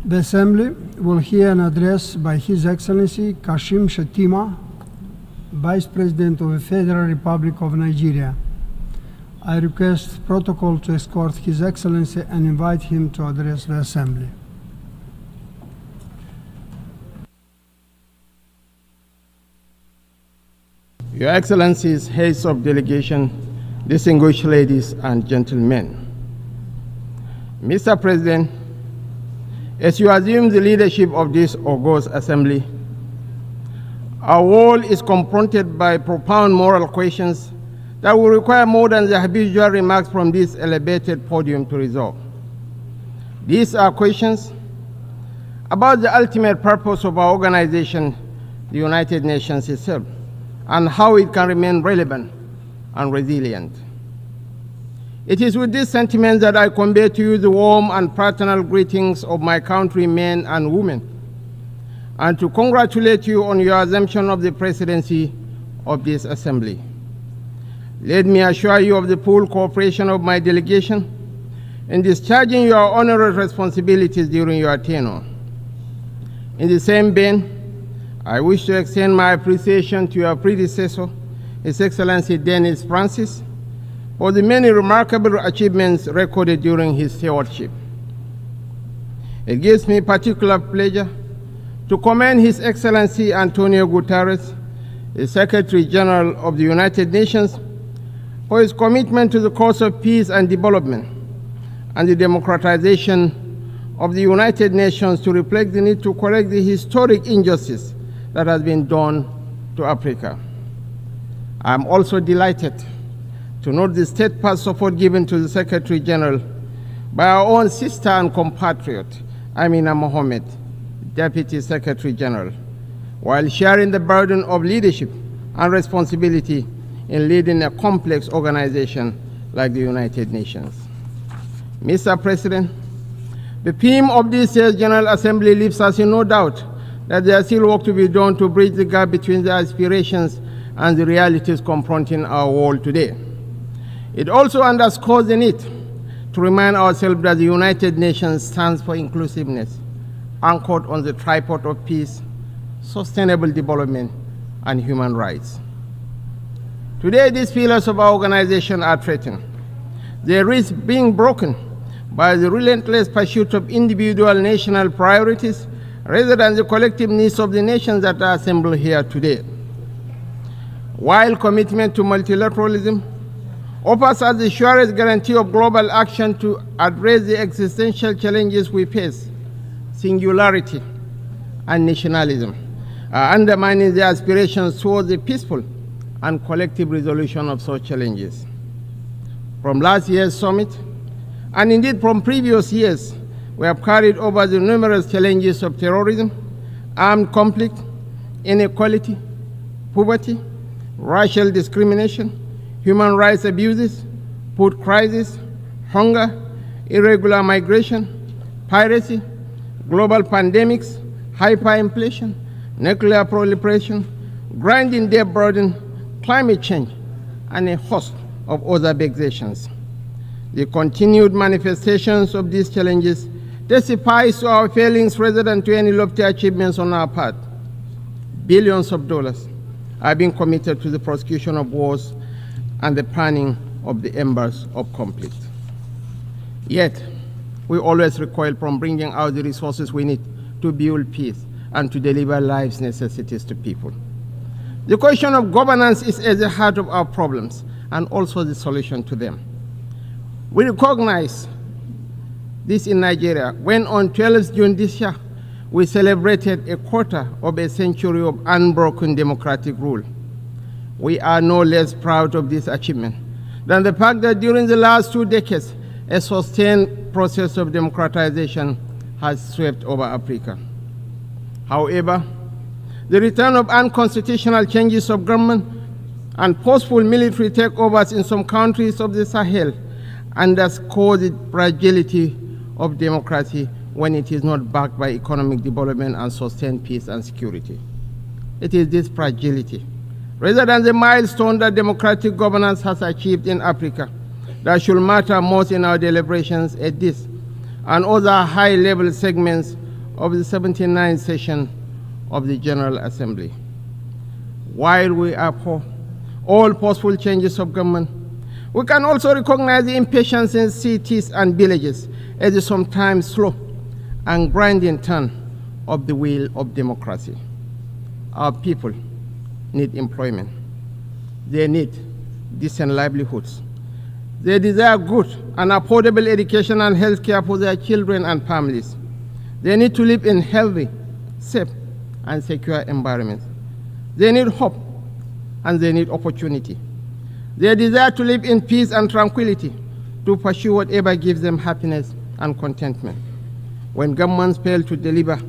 The Assembly will hear an address by His Excellency Kashim Shettima, Vice President of the Federal Republic of Nigeria. I request protocol to escort His Excellency and invite him to address the Assembly. Your Excellencies, heads of delegation, distinguished ladies and gentlemen. Mr. President, as you assume the leadership of this august assembly, our world is confronted by profound moral questions that will require more than the habitual remarks from this elevated podium to resolve. These are questions about the ultimate purpose of our organization, the United Nations itself, and how it can remain relevant and resilient. It is with this sentiment that I convey to you the warm and fraternal greetings of my countrymen and women, and to congratulate you on your assumption of the presidency of this assembly. Let me assure you of the full cooperation of my delegation in discharging your honorary responsibilities during your tenure. In the same vein, I wish to extend my appreciation to your predecessor, His Excellency Dennis Francis, for the many remarkable achievements recorded during his stewardship. It gives me particular pleasure to commend His Excellency Antonio Guterres, the Secretary General of the United Nations, for his commitment to the cause of peace and development and the democratization of the United Nations to reflect the need to correct the historic injustice that has been done to Africa. I am also delighted to note the steadfast support given to the Secretary General by our own sister and compatriot, Amina Mohammed, Deputy Secretary General, while sharing the burden of leadership and responsibility in leading a complex organization like the United Nations. Mr. President, the theme of this year's General Assembly leaves us in no doubt that there is still work to be done to bridge the gap between the aspirations and the realities confronting our world today. It also underscores the need to remind ourselves that the United Nations stands for inclusiveness, anchored on the tripod of peace, sustainable development, and human rights. Today, these pillars of our organization are threatened. They risk being broken by the relentless pursuit of individual national priorities rather than the collective needs of the nations that are assembled here today. While commitment to multilateralism offers us the surest guarantee of global action to address the existential challenges we face, singularity and nationalism are undermining the aspirations towards a peaceful and collective resolution of such challenges. From last year's summit, and indeed from previous years, we have carried over the numerous challenges of terrorism, armed conflict, inequality, poverty, racial discrimination, human rights abuses, food crisis, hunger, irregular migration, piracy, global pandemics, hyperinflation, nuclear proliferation, grinding debt burden, climate change, and a host of other vexations. The continued manifestations of these challenges testifies to our failings rather than to any lofty achievements on our part. Billions of dollars are being committed to the prosecution of wars and the planning of the embers of conflict. Yet, we always recoil from bringing out the resources we need to build peace and to deliver life's necessities to people. The question of governance is at the heart of our problems and also the solution to them. We recognize this in Nigeria when on 12th June this year, we celebrated a quarter of a century of unbroken democratic rule. We are no less proud of this achievement than the fact that during the last 2 decades, a sustained process of democratization has swept over Africa. However, the return of unconstitutional changes of government and forceful military takeovers in some countries of the Sahel underscore the fragility of democracy when it is not backed by economic development and sustained peace and security. It is this fragility, rather than the milestone that democratic governance has achieved in Africa, that should matter most in our deliberations at this and other high-level segments of the 79th session of the General Assembly. While we abhor all possible changes of government, we can also recognize the impatience in cities and villages as the sometimes slow and grinding turn of the wheel of democracy. Our people need employment. They need decent livelihoods. They desire good and affordable education and health care for their children and families. They need to live in healthy, safe, and secure environments. They need hope, and they need opportunity. They desire to live in peace and tranquility, to pursue whatever gives them happiness and contentment. When governments fail to deliver,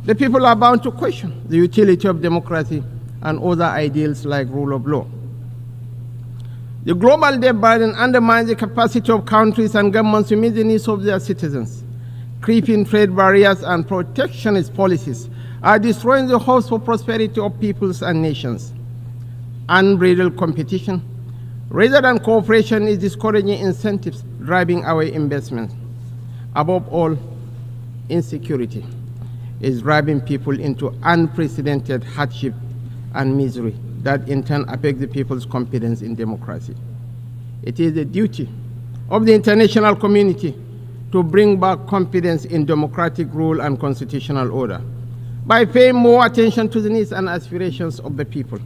the people are bound to question the utility of democracy and other ideals like rule of law. The global debt burden undermines the capacity of countries and governments to meet the needs of their citizens. Creeping trade barriers and protectionist policies are destroying the hopes for prosperity of peoples and nations. Unbridled competition, rather than cooperation, is discouraging incentives driving away investment. Above all, insecurity is driving people into unprecedented hardship and misery that in turn affect the people's confidence in democracy. It is the duty of the international community to bring back confidence in democratic rule and constitutional order by paying more attention to the needs and aspirations of the people,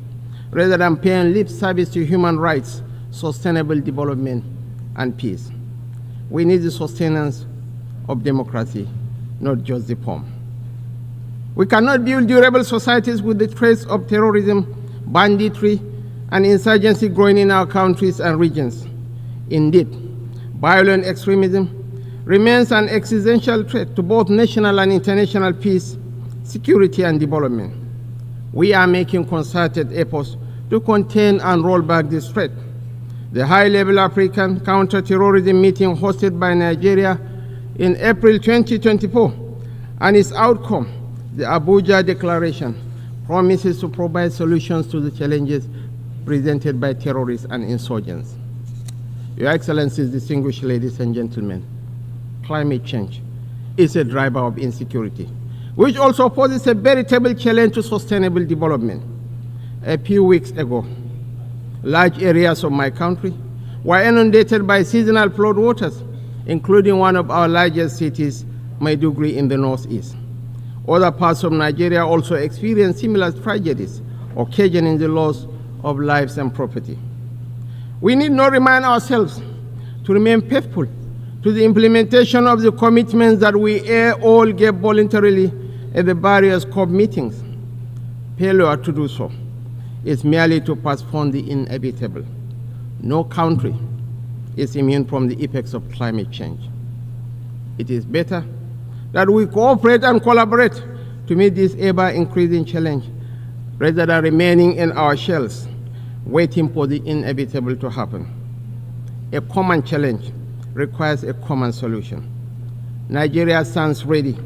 rather than paying lip service to human rights, sustainable development, and peace. We need the sustenance of democracy, not just the form. We cannot build durable societies with the threats of terrorism, banditry, and insurgency growing in our countries and regions. Indeed, violent extremism remains an existential threat to both national and international peace, security, and development. We are making concerted efforts to contain and roll back this threat. The high-level African counter-terrorism meeting hosted by Nigeria in April 2024 and its outcome, the Abuja Declaration, promises to provide solutions to the challenges presented by terrorists and insurgents. Your Excellencies, distinguished ladies and gentlemen, climate change is a driver of insecurity, which also poses a veritable challenge to sustainable development. A few weeks ago, large areas of my country were inundated by seasonal flood waters, including one of our largest cities, Maiduguri, in the northeast. Other parts of Nigeria also experienced similar tragedies, occasioning the loss of lives and property. We need not remind ourselves to remain faithful to the implementation of the commitments that we all gave voluntarily at the various COP meetings. Failure to do so is merely to postpone the inevitable. No country is immune from the effects of climate change. It is better that we cooperate and collaborate to meet this ever-increasing challenge, rather than remaining in our shells, waiting for the inevitable to happen. A common challenge requires a common solution. Nigeria stands ready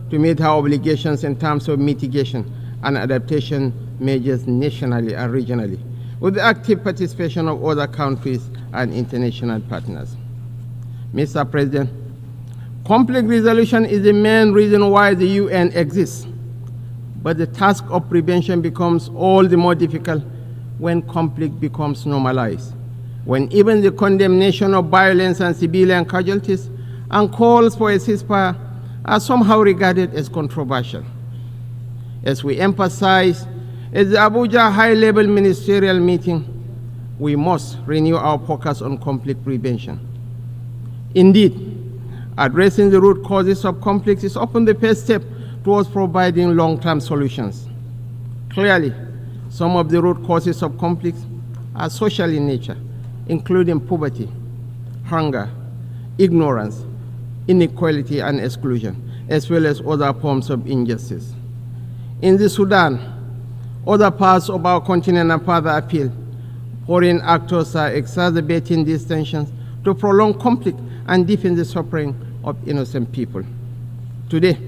to meet her obligations in terms of mitigation and adaptation measures nationally and regionally, with the active participation of other countries and international partners. Mr. President, conflict resolution is the main reason why the UN exists, but the task of prevention becomes all the more difficult when conflict becomes normalized, when even the condemnation of violence and civilian casualties and calls for a ceasefire are somehow regarded as controversial. As we emphasize at the Abuja high-level ministerial meeting, we must renew our focus on conflict prevention. Indeed, addressing the root causes of conflict is often the first step towards providing long-term solutions. Clearly, some of the root causes of conflicts are social in nature, including poverty, hunger, ignorance, inequality, and exclusion, as well as other forms of injustice. In the Sudan, other parts of our continent, and further afield, foreign actors are exacerbating these tensions to prolong conflict and deepen the suffering of innocent people. Today,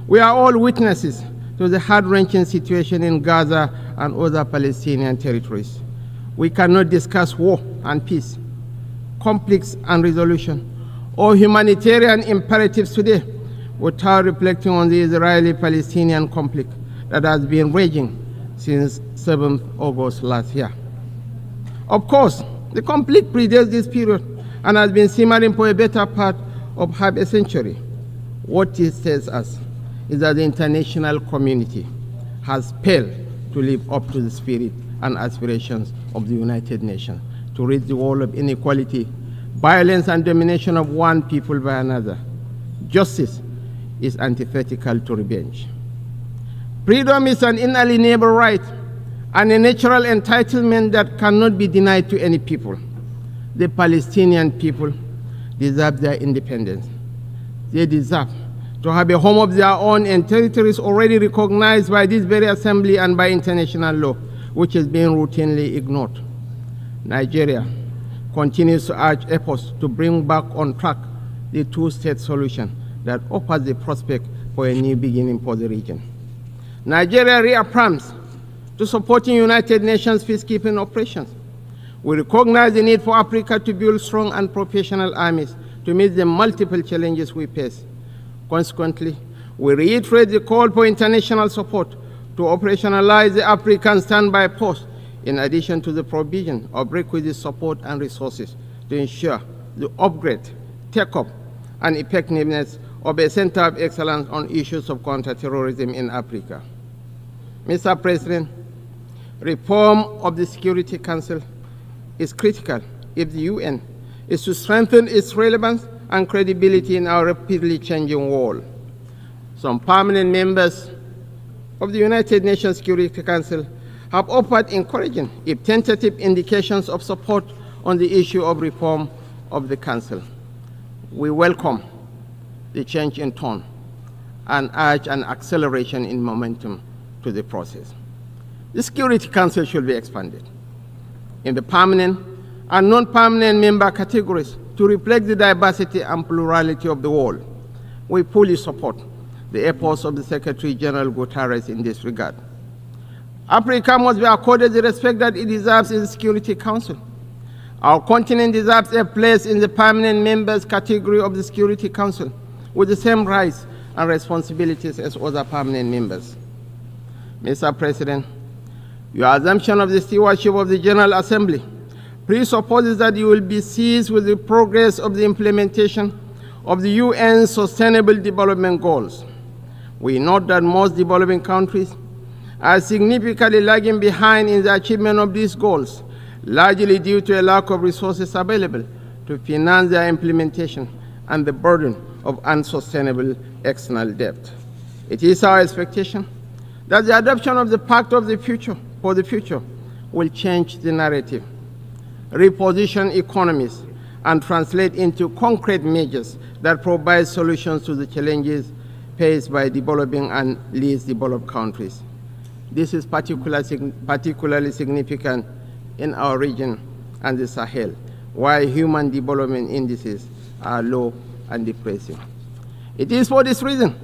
we are all witnesses to the heart-wrenching situation in Gaza and other Palestinian territories. We cannot discuss war and peace, conflicts and resolution, or humanitarian imperatives today without reflecting on the Israeli-Palestinian conflict that has been raging since 7th August last year. Of course, the conflict predates this period and has been simmering for a better part of half a century. What it tells us is that the international community has failed to live up to the spirit and aspirations of the United Nations to rid the world of inequality, violence, and domination of one people by another. Justice is antithetical to revenge. Freedom is an inalienable right and a natural entitlement that cannot be denied to any people. The Palestinian people deserve their independence. They deserve to have a home of their own in territories already recognized by this very assembly and by international law, which is being routinely ignored. Nigeria continues to urge efforts to bring back on track the two-state solution that offers the prospect for a new beginning for the region. Nigeria reaffirms to supporting United Nations peacekeeping operations. We recognize the need for Africa to build strong and professional armies to meet the multiple challenges we face. Consequently, we reiterate the call for international support to operationalize the African Standby Force, in addition to the provision of requisite support and resources to ensure the upgrade, take-up, and effectiveness of a center of excellence on issues of counterterrorism in Africa. Mr. President, reform of the Security Council is critical if the UN is to strengthen its relevance and credibility in our rapidly changing world. Some permanent members of the United Nations Security Council have offered encouraging, if tentative, indications of support on the issue of reform of the Council. We welcome the change in tone and urge an acceleration in momentum to the process. The Security Council should be expanded in the permanent and non-permanent member categories to reflect the diversity and plurality of the world. We fully support the efforts of the Secretary General Guterres in this regard. Africa must be accorded the respect that it deserves in the Security Council. Our continent deserves a place in the permanent members category of the Security Council with the same rights and responsibilities as other permanent members. Mr. President, your assumption of the stewardship of the General Assembly presupposes that you will be seized with the progress of the implementation of the UN's Sustainable Development Goals. We note that most developing countries are significantly lagging behind in the achievement of these goals, largely due to a lack of resources available to finance their implementation and the burden of unsustainable external debt. It is our expectation that the adoption of the Pact of the Future for the future will change the narrative, reposition economies, and translate into concrete measures that provide solutions to the challenges faced by developing and least developed countries. This is particularly significant in our region and the Sahel, where human development indices are low and depressing. It is for this reason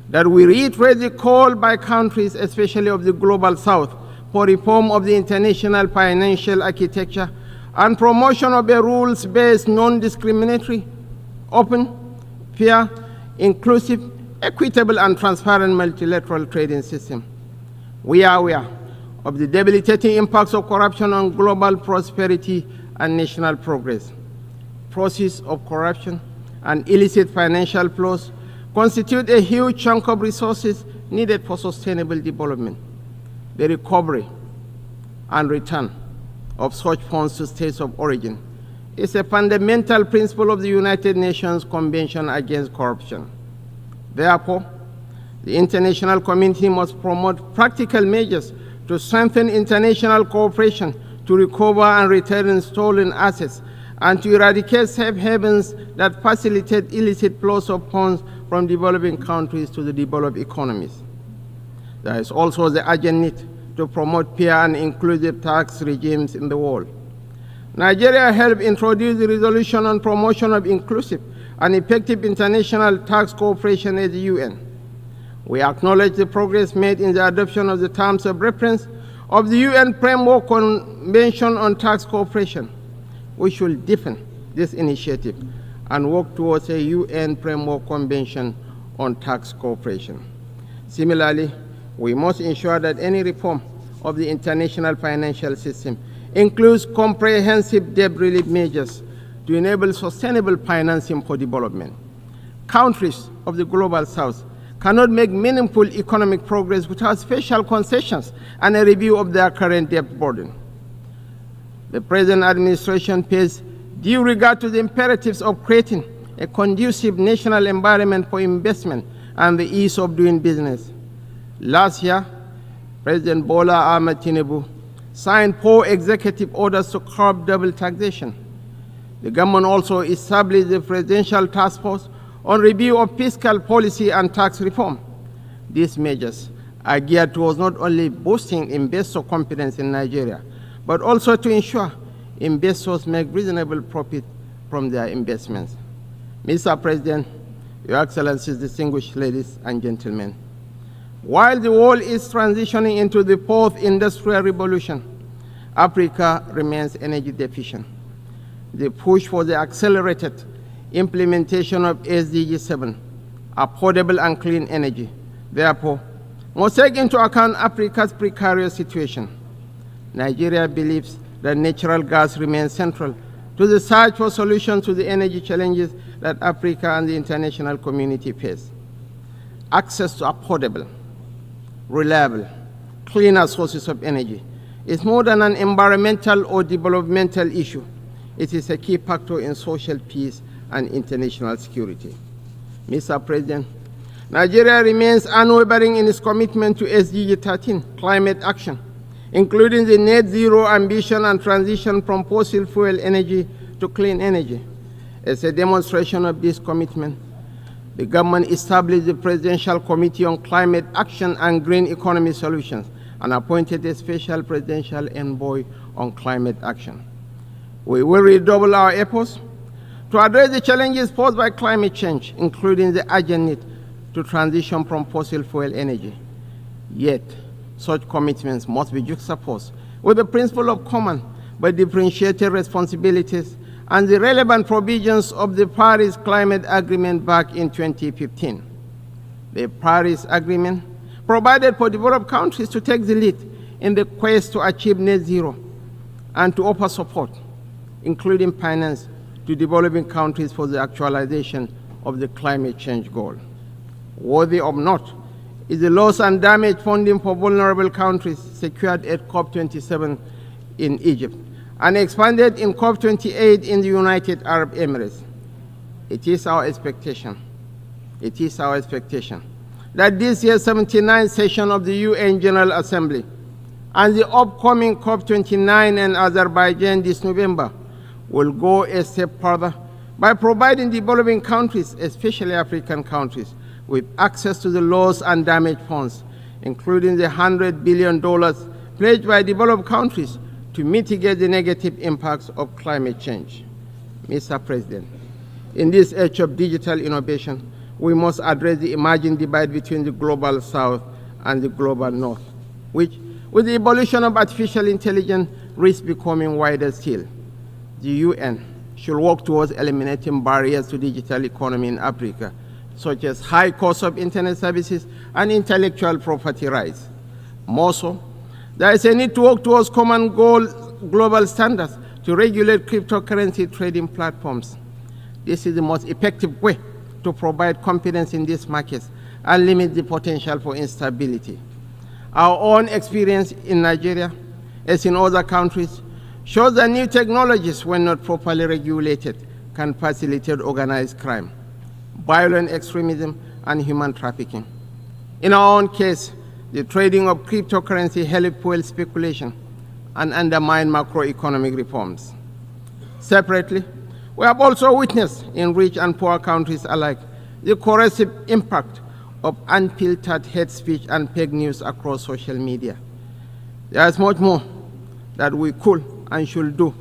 that we reiterate the call by countries, especially of the Global South, for reform of the international financial architecture and promotion of a rules-based, non-discriminatory, open, fair, inclusive, equitable, and transparent multilateral trading system. We are aware of the debilitating impacts of corruption on global prosperity and national progress. Process of corruption and illicit financial flows constitute a huge chunk of resources needed for sustainable development. The recovery and return of such funds to states of origin is a fundamental principle of the United Nations Convention Against Corruption. Therefore, the international community must promote practical measures to strengthen international cooperation to recover and return stolen assets and to eradicate safe havens that facilitate illicit flows of funds from developing countries to the developed economies. There is also the urgent need to promote fair and inclusive tax regimes in the world. Nigeria helped introduce the resolution on promotion of inclusive and effective international tax cooperation at the UN. We acknowledge the progress made in the adoption of the terms of reference of the UN Framework Convention on Tax Cooperation. We should deepen this initiative and work towards a UN Framework Convention on tax cooperation. Similarly, we must ensure that any reform of the international financial system includes comprehensive debt relief measures to enable sustainable financing for development. Countries of the Global South cannot make meaningful economic progress without special concessions and a review of their current debt burden. The present administration pays due regard to the imperatives of creating a conducive national environment for investment and the ease of doing business. Last year, President Bola Tinubu signed 4 executive orders to curb double taxation. The government also established the Presidential Task Force on review of fiscal policy and tax reform. These measures are geared towards not only boosting investor confidence in Nigeria, but also to ensure investors make reasonable profit from their investments. Mr. President, Your Excellencies, distinguished ladies and gentlemen, while the world is transitioning into the 4th industrial revolution, Africa remains energy deficient. The push for the accelerated implementation of SDG 7, affordable and clean energy, therefore, must take into account Africa's precarious situation. Nigeria believes that natural gas remains central to the search for solutions to the energy challenges that Africa and the international community face. Access to affordable, reliable, cleaner sources of energy is more than an environmental or developmental issue. It is a key factor in social peace and international security. Mr. President, Nigeria remains unwavering in its commitment to SDG 13, climate action, including the net zero ambition and transition from fossil fuel energy to clean energy. As a demonstration of this commitment, the government established the Presidential Committee on Climate Action and Green Economy Solutions and appointed a special presidential envoy on climate action. We will redouble our efforts to address the challenges posed by climate change, including the urgent need to transition from fossil fuel energy. Yet, such commitments must be juxtaposed with the principle of common but differentiated responsibilities and the relevant provisions of the Paris Climate Agreement back in 2015. The Paris Agreement provided for developed countries to take the lead in the quest to achieve net zero and to offer support, including finance, to developing countries for the actualization of the climate change goal. Worthy of note is the loss and damage funding for vulnerable countries secured at COP27 in Egypt and expanded in COP28 in the United Arab Emirates. It is our expectation that this year's 79th session of the UN General Assembly and the upcoming COP29 in Azerbaijan this November will go a step further by providing developing countries, especially African countries, with access to the loss and damage funds, including the $100 billion pledged by developed countries to mitigate the negative impacts of climate change. Mr. President, in this age of digital innovation, we must address the emerging divide between the Global South and the Global North, which, with the evolution of artificial intelligence, risks becoming wider still. The UN should work towards eliminating barriers to digital economy in Africa, such as high cost of internet services and intellectual property rights. More so, there is a need to work towards common global standards to regulate cryptocurrency trading platforms. This is the most effective way to provide confidence in these markets and limit the potential for instability. Our own experience in Nigeria, as in other countries, shows that new technologies, when not properly regulated, can facilitate organized crime, violent extremism, and human trafficking. In our own case, the trading of cryptocurrency helped fuel speculation and undermine macroeconomic reforms. Separately, we have also witnessed in rich and poor countries alike the corrosive impact of unfiltered hate speech and fake news across social media. There is much more that we could and should do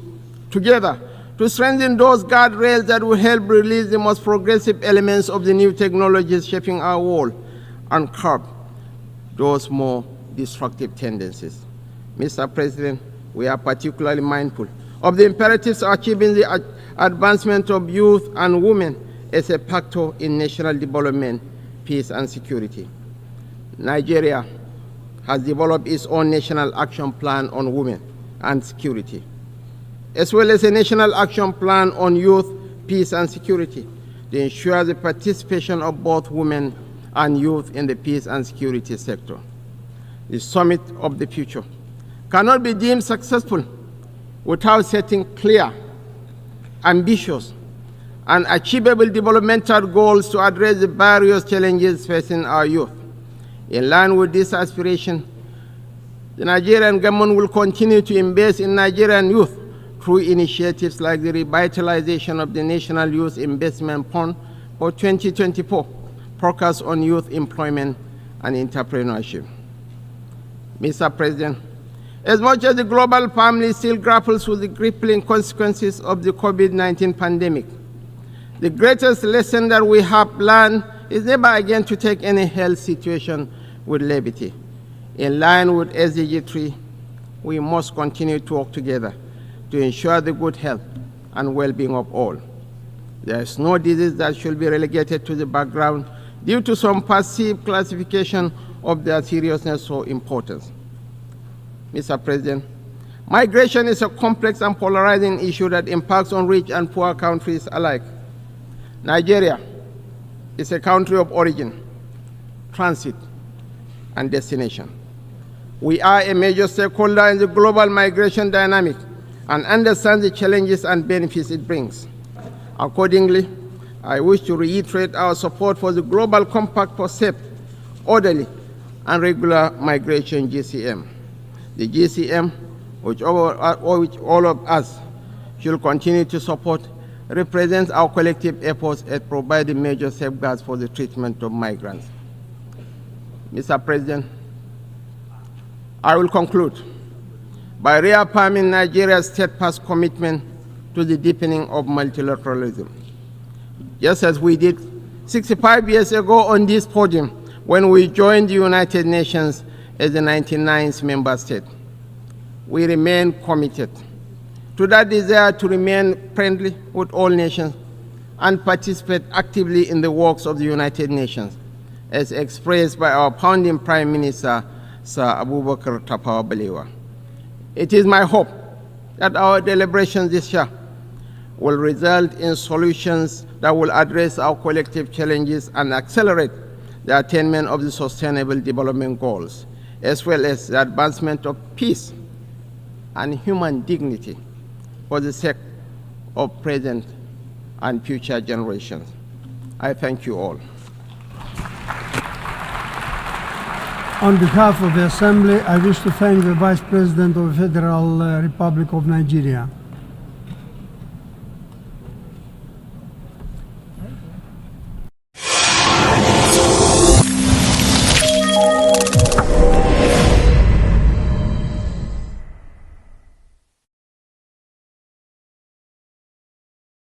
together to strengthen those guardrails that will help release the most progressive elements of the new technologies shaping our world and curb those more destructive tendencies. Mr. President, we are particularly mindful of the imperatives of achieving the advancement of youth and women as a factor in national development, peace and security. Nigeria has developed its own national action plan on women and security, as well as a national action plan on youth, peace and security to ensure the participation of both women and youth in the peace and security sector. The summit of the future cannot be deemed successful without setting clear, ambitious, and achievable developmental goals to address the various challenges facing our youth. In line with this aspiration, the Nigerian government will continue to invest in Nigerian youth through initiatives like the revitalization of the National Youth Investment Fund for 2024, focused on youth employment and entrepreneurship. Mr. President, as much as the global family still grapples with the crippling consequences of the COVID-19 pandemic, the greatest lesson that we have learned is never again to take any health situation with levity. In line with SDG 3, we must continue to work together to ensure the good health and well-being of all. There is no disease that should be relegated to the background due to some perceived classification of their seriousness or importance. Mr. President, migration is a complex and polarizing issue that impacts on rich and poor countries alike. Nigeria is a country of origin, transit, and destination. We are a major stakeholder in the global migration dynamic and understand the challenges and benefits it brings. Accordingly, I wish to reiterate our support for the Global Compact for Safe, Orderly, and Regular Migration, GCM. The GCM, which all of us should continue to support, represents our collective efforts at providing major safeguards for the treatment of migrants. Mr. President, I will conclude by reaffirming Nigeria's steadfast commitment to the deepening of multilateralism. Just as we did 65 years ago on this podium when we joined the United Nations as the 99th member state, we remain committed to that desire to remain friendly with all nations and participate actively in the works of the United Nations, as expressed by our founding Prime Minister, Sir Abubakar Tafawa Balewa. It is my hope that our deliberations this year will result in solutions that will address our collective challenges and accelerate the attainment of the Sustainable Development Goals, as well as the advancement of peace and human dignity for the sake of present and future generations. I thank you all. On behalf of the Assembly, I wish to thank the Vice President of the Federal Republic of Nigeria.